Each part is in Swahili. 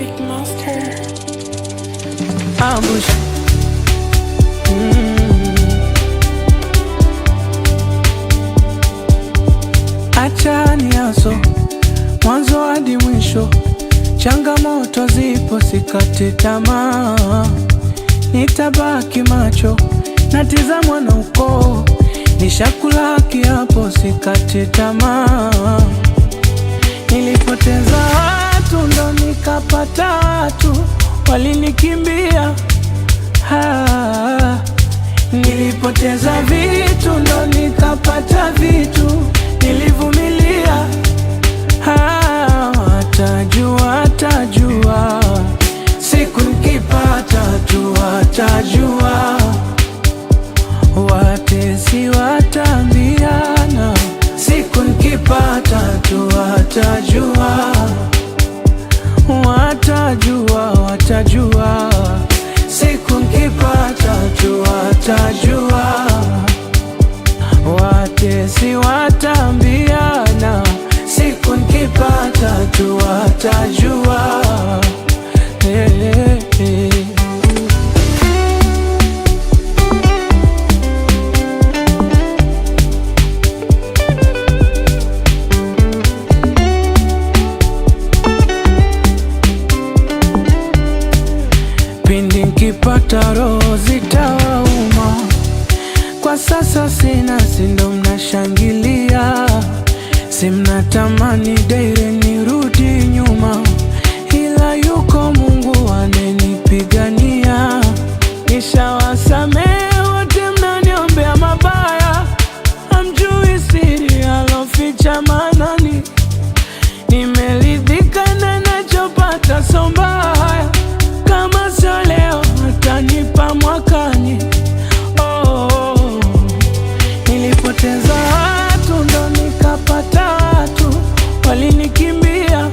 Big Monster. Ambush. Acha niaso mwanzo hadi mwisho, changamoto zipo, sikate tamaa. Nitabaki macho natizamwa na ukoo, nishakula kiapo, sikate tamaa. Nilipoteza watu ndo nikapata watu, walinikimbia. Nilipoteza vitu ndo nikapata vitu, nilivumilia. Watajua siku nikipata tu, watajua. Watesi watambiana, siku nikipata tu, watajua. Watajua siku nikipata tu, watajua. Watesi watambiana, siku nikipata tu, watajua. Pindi nikipata roho zitawauma, kwa sasa sina, sindo mnashangilia. Si mnatamani daire nirudi nyuma, ila yuko Mungu anenipigania. Nishawasamehe wote mnaniombea mabaya, hamjui siri aloficha manani. Nimeridhika na nachopata, so mbaya kama sio leo atanipa mwakani. Nilipoteza watu ndo nikapata watu, walinikimbia.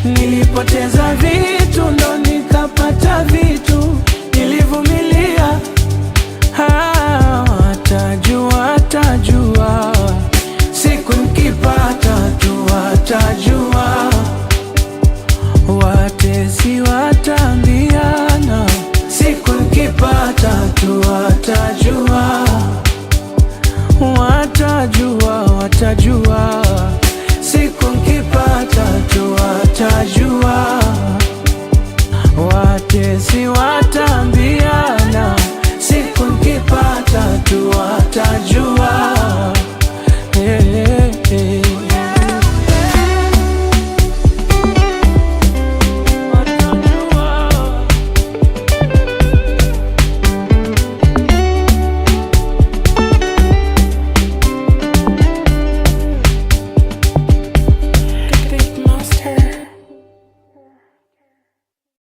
Nilipoteza vitu ndo nikapata vitu, nilivumilia. Watajua siku nikipata tu, watajua. Watesi watambiana, siku nikipata tu, watajua. Watajua siku nikipata tu, watajua. Watesi watambiana, siku nikipata tu, watajua.